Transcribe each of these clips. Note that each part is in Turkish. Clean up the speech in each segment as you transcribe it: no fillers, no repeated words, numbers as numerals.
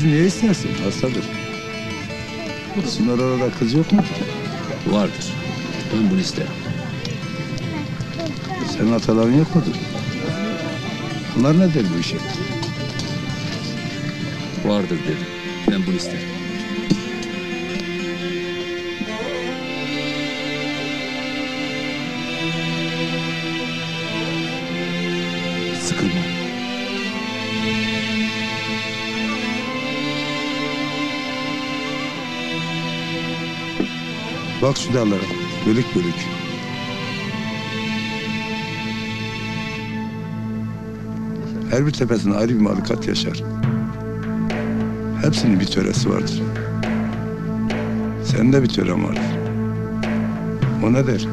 kızı niye istersin? Hastadır. Sizin orada kız yok mu? Vardır. Ben bunu isterim. Senin ataların yok mudur? Bunlar ne der bu işe? Vardır dedim. Ben bunu isterim. Sıkılma. Bak şu dağlara, bölük bölük. Her bir tepesinde ayrı bir mahlukat yaşar. Hepsinin bir töresi vardır. Senin de bir tören vardır. O ne der?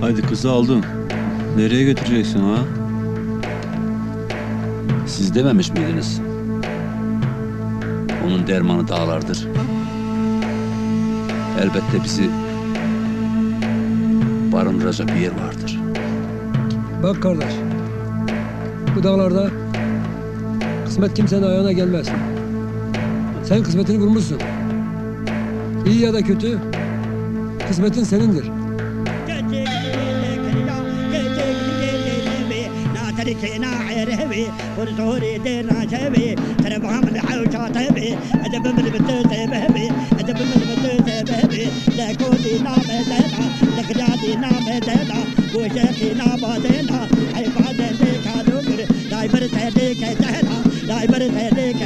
Haydi kızı aldın. Nereye götüreceksin ha? Siz dememiş miydiniz? Onun dermanı dağlardır. Elbette bizi barındıracak bir yer vardır. Bak kardeş, bu dağlarda kısmet kimsenin ayağına gelmez. Sen kısmetini bulmuşsun. İyi ya da kötü, kısmetin senindir. تركنا عربي ورزوري دينا جبي تربهم الحوشة تبي أدب من بتوت بهبي أدب من بتوت بهبي لكودي نام دينا لكجادي نام دينا وشيخي نام دينا أي بعد ذيك هدوكر لا يبرد هديك دينا لا يبرد هديك